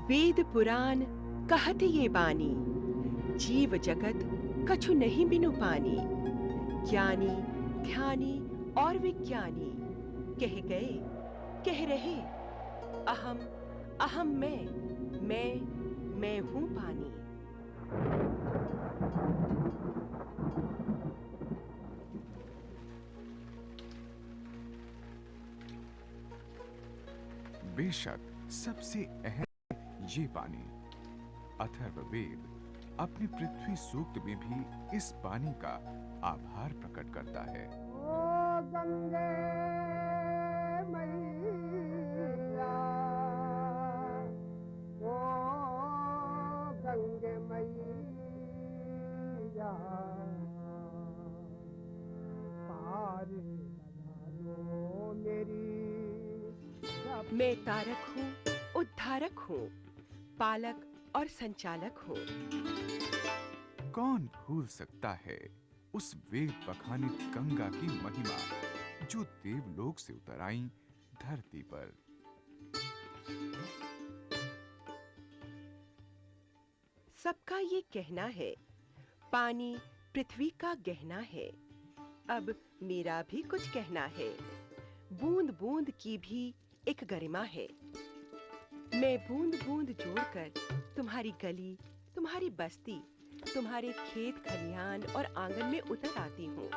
वेद पुराण कहत ये बानी, जीव जगत कछु नहीं बिनु पानी। ज्ञानी ध्यानी और विज्ञानी कह गए कह रहे, अहम अहम मैं हूँ पानी। बेशक सबसे अहम ये पानी। अथर्ववेद अपने पृथ्वी सूक्त में भी इस पानी का आभार प्रकट करता है। ओ गंगे मैया, ओ गंगे मैया, पार लगा दो मेरी मैं तारक हूँ, उद्धारक हूँ, पालक और संचालक हूँ। कौन भूल सकता है उस वेद बखानित गंगा की महिमा जो देवलोक से उतर आई धरती पर। सबका ये कहना है, पानी पृथ्वी का गहना है। अब मेरा भी कुछ कहना है। बूंद बूंद की भी एक गरिमा है। मैं बूंद बूंद जोड़कर तुम्हारी गली, तुम्हारी बस्ती, तुम्हारे खेत खलिहान और आंगन में उतर आती हूँ,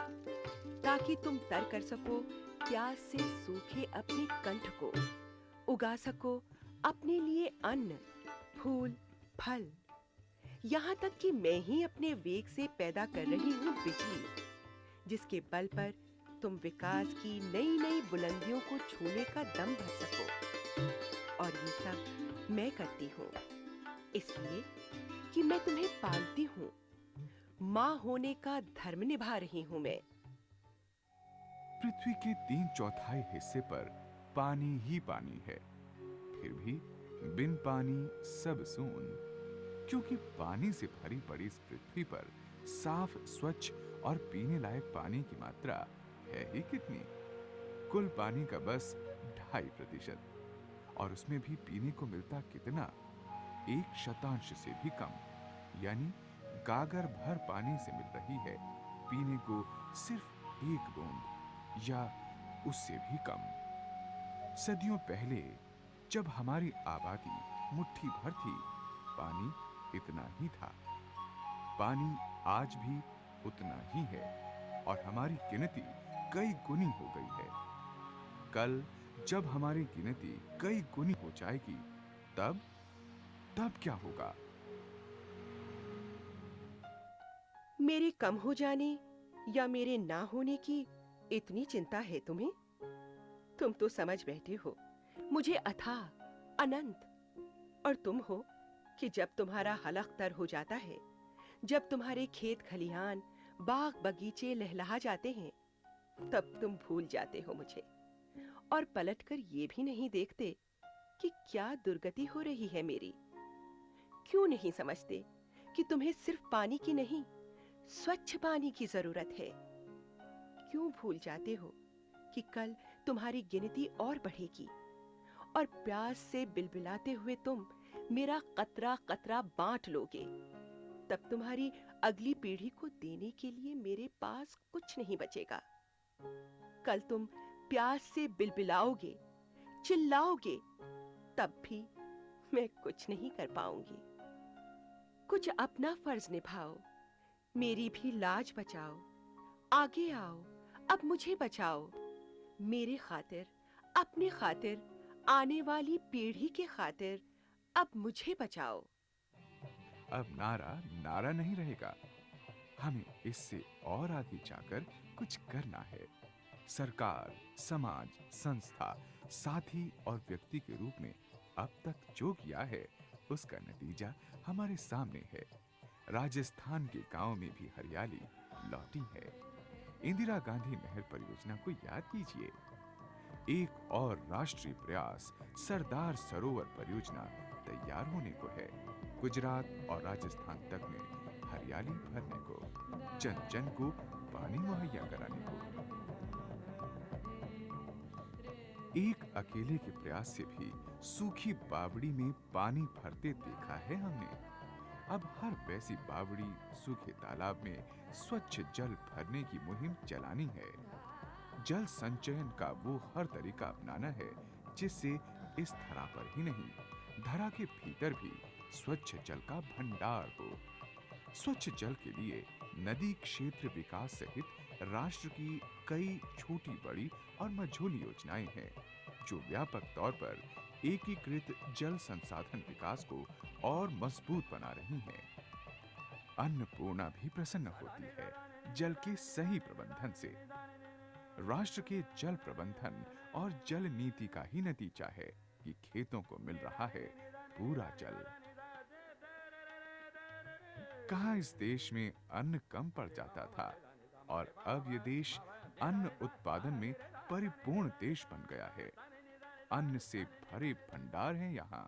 ताकि तुम तर कर सको प्यास से सूखे अपने कंठ को, उगा सको अपने लिए अन्न, फूल, फल। यहाँ तक कि मैं ही अपने वेग से पैदा कर रही हूँ बिजली, जिसके बल पर तुम विकास की नई नई बुलंदियों को छूने का दम भर सको। और ये सब मैं करती हूँ इसलिए कि मैं तुम्हें पालती हूँ। माँ होने का धर्म निभा रही हूँ मैं। पृथ्वी के 3/4 हिस्से पर पानी ही पानी है, फिर भी बिन पानी सब सून। क्योंकि पानी से भरी पड़ी इस पृथ्वी पर साफ, स्वच्छ और पीने लायक पानी की मात्रा है ही कितनी? कुल पानी का बस 2.5%, और उसमें भी पीने को मिलता कितना? 1% से भी कम। यानी गागर भर पानी से मिल रही है पीने को सिर्फ 1 बूंद, या उससे भी कम। सदियों पहले जब हमारी आबादी मुट्ठी भर थी, पानी इतना ही था। पानी आज भी उतना ही है, और हमारी गिनती कई गुनी हो गई है। कल जब हमारी गिनती कई गुनी हो जाएगी, तब तब क्या होगा? मेरे कम हो जाने या मेरे ना होने की इतनी चिंता है तुम्हें? तुम तो समझ बैठे हो मुझे अथाह, अनंत। और तुम हो कि जब तुम्हारा हलक तर हो जाता है, जब तुम्हारे खेत खलिहान, बाग बगीचे लहलहा जाते हैं, तब तुम भूल जाते हो मुझे और पलटकर ये भी नहीं देखते कि क्या दुर्गति हो रही है मेरी। क्यों नहीं समझते कि तुम्हें सिर्फ पानी की नहीं, स्वच्छ पानी की जरूरत है? क्यों भूल जाते हो कि कल तुम्हारी गिनती और बढ़ेगी और प्यास से बिलबिलाते हुए तुम मेरा कतरा कतरा बांट लोगे? तब तुम्हारी अगली पीढ़ी को देने के लिए मेरे पास कुछ नहीं बचेगा। कल तुम प्यास से बिलबिलाओगे, चिल्लाओगे, तब भी मैं कुछ नहीं कर पाऊंगी। कुछ अपना फर्ज निभाओ, मेरी भी लाज बचाओ। आगे आओ, अब मुझे बचाओ। मेरे खातिर, अपने खातिर, आने वाली पीढ़ी के खातिर अब मुझे बचाओ। अब नारा नारा नहीं रहेगा। हमें इससे और आगे जाकर कुछ करना है। सरकार, समाज, संस्था, साथी और व्यक्ति के रूप में अब तक जो किया है, उसका नतीजा हमारे सामने है। राजस्थान के गांव में भी हरियाली लौटी है। इंदिरा गांधी नहर परियोजना को याद कीजिए। एक और राष्ट्रीय प्रयास, सरदार सरोवर परियोजना तैयार होने को है। गुजरात और राजस्थान तक में हरियाली भरने को, जन जन को पानी मुहैया कराने को। एक अकेले के प्रयास से भी सूखी बावड़ी में पानी भरते देखा है हमने। अब हर वैसी बावड़ी सूखे तालाब में स्वच्छ जल भरने की मुहिम चलानी है। जल संचयन का वो हर तरीका अपनाना है जिससे इस धरा पर ही नहीं, धरा के भीतर भी स्वच्छ जल का भंडार हो। स्वच्छ जल के लिए नदी क्षेत्र विकास सहित राष्ट्र की कई छोटी बड़ी और मझोली योजनाएं हैं जो व्यापक तौर पर एकीकृत जल संसाधन विकास को और मजबूत बना रही हैं। अन्नपूर्णा भी प्रसन्न होती है जल के सही प्रबंधन से। राष्ट्र के जल प्रबंधन और जल नीति का ही नतीजा है कि खेतों को मिल रहा है पूरा जल। कहां इस देश में अन्न कम पड़ जाता था और अब ये देश अन्न उत्पादन में परिपूर्ण देश बन गया है। अन्न से भरे भंडार हैं यहाँ।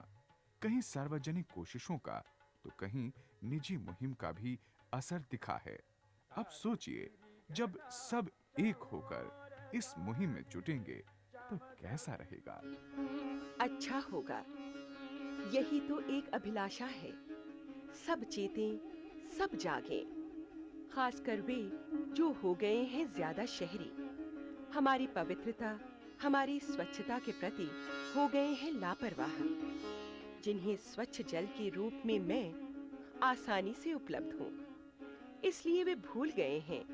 कहीं सार्वजनिक कोशिशों का तो कहीं निजी मुहिम का भी असर दिखा है। अब सोचिए, जब सब एक होकर इस मुहिम में जुटेंगे तो कैसा रहेगा? अच्छा होगा। यही तो एक अभिलाषा है। सब चेतें, सब जागें। खासकर वे जो हो गए हैं ज्यादा शहरी, हमारी पवित्रता, हमारी स्वच्छता के प्रति हो गए हैं लापरवाह, जिन्हें स्वच्छ जल के रूप में मैं आसानी से उपलब्ध हूँ। इसलिए वे भूल गए हैं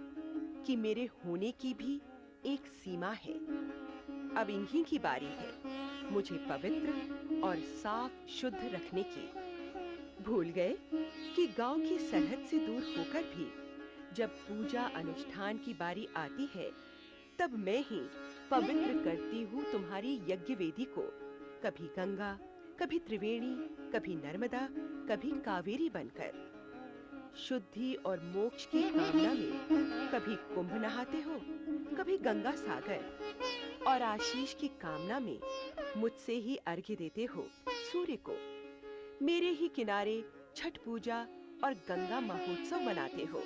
कि मेरे होने की भी एक सीमा है। अब इन्हीं की बारी है मुझे पवित्र और साफ शुद्ध रखने की। भूल गए कि गांव की सरहद से दूर होकर भी जब पूजा अनुष्ठान की बारी आती है, तब मैं ही पवित्र करती हूँ तुम्हारी यज्ञ वेदी को। कभी गंगा, कभी त्रिवेणी, कभी नर्मदा, कभी कावेरी बनकर। शुद्धि और मोक्ष की कामना में कभी कुंभ नहाते हो, कभी गंगा सागर, और आशीष की कामना में मुझसे ही अर्घ्य देते हो सूर्य को। मेरे ही किनारे छठ पूजा और गंगा महोत्सव मनाते हो।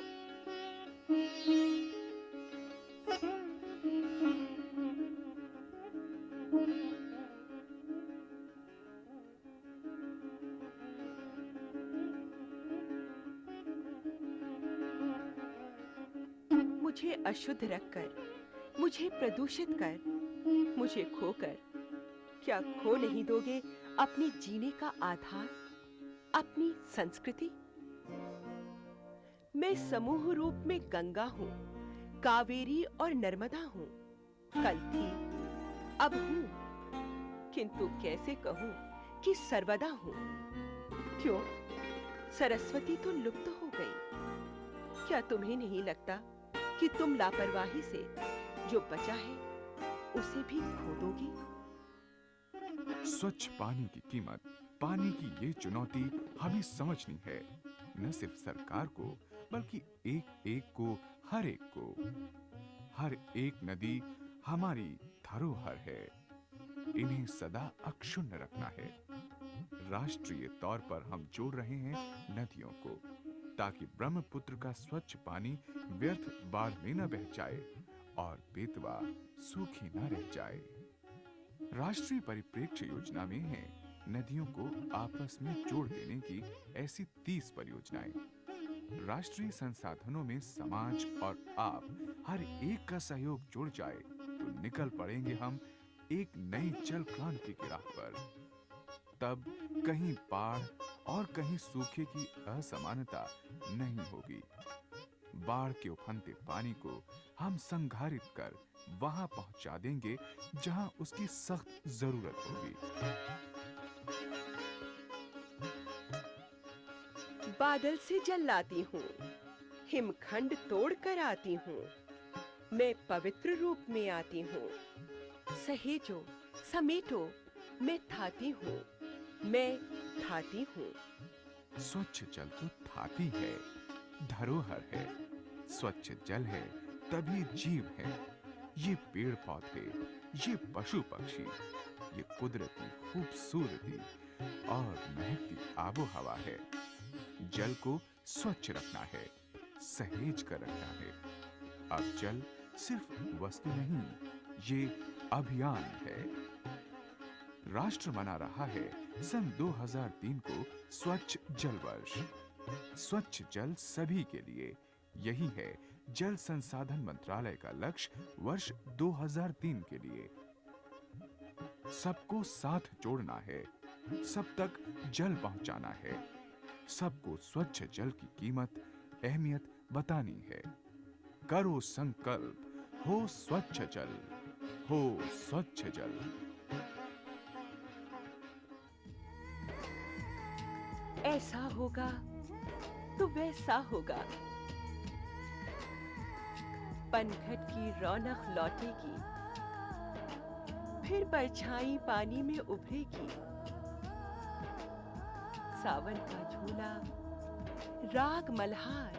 मुझे अशुद्ध रखकर, मुझे प्रदूषित कर, मुझे खोकर क्या खो नहीं दोगे अपने जीने का आधार, अपनी संस्कृति? मैं समूह रूप में गंगा हूँ, कावेरी और नर्मदा हूँ। कल थी, अब हूँ, किंतु कैसे कहूँ कि सर्वदा हूँ? क्यों? सरस्वती तो लुप्त हो गई। क्या तुम्हें नहीं लगता कि तुम लापरवाही से जो बचा है उसे भी खो दोगी? स्वच्छ पानी की कीमत, पानी की ये चुनौती हमें समझनी है, न सिर्फ सरकार को बल्कि एक एक को, हर एक को। हर एक नदी हमारी धरोहर है, इन्हें सदा अक्षुण्ण रखना है। राष्ट्रीय तौर पर हम जोड़ रहे हैं नदियों को, ताकि ब्रह्मपुत्र का स्वच्छ पानी व्यर्थ बाढ़ में न बह जाए और बेतवा सूखी न रह जाए। राष्ट्रीय परिप्रेक्ष्य योजना में है नदियों को आपस में जोड़ देने की ऐसी 30 परियोजनाएं। राष्ट्रीय संसाधनों में समाज और आप हर एक का सहयोग जुड़ जाए तो निकल पड़ेंगे हम एक नई जल क्रांति की राह पर। तब कहीं बाढ़ और कहीं सूखे की असमानता नहीं होगी। बाढ़ के उफनते पानी को हम संघारित कर वहां पहुंचा देंगे जहां उसकी सख्त जरूरत होगी। बादल से जल लाती हूँ, हिमखंड तोड़ कर आती हूँ, मैं पवित्र रूप में आती हूँ। सहेजो, समेटो, मैं थाती हूँ, मैं थाती हूँ। स्वच्छ जल तो थाती है, धरोहर है। स्वच्छ जल है तभी जीव है। ये पेड़ पौधे, ये पशु पक्षी, ये कुदरती खूबसूरती और महकती आबो हवा है। जल को स्वच्छ रखना है, सहेज कर रखना है। अब जल सिर्फ वस्तु नहीं, ये अभियान है। राष्ट्र मना रहा है सन 2003 को स्वच्छ जल वर्ष। स्वच्छ जल सभी के लिए, यही है जल संसाधन मंत्रालय का लक्ष्य वर्ष 2003 के लिए। सबको साथ जोड़ना है, सब तक जल पहुंचाना है, सबको स्वच्छ जल की कीमत, अहमियत बतानी है। करो संकल्प, हो स्वच्छ जल, हो स्वच्छ जल। ऐसा होगा तो वैसा होगा, पनघट की रौनक लौटेगी, फिर परछाई पानी में उभरेगी। सावन का झूला, राग मल्हार,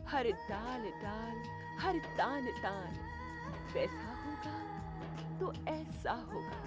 हर डाल डाल, हर तान तान, वैसा होगा तो ऐसा होगा।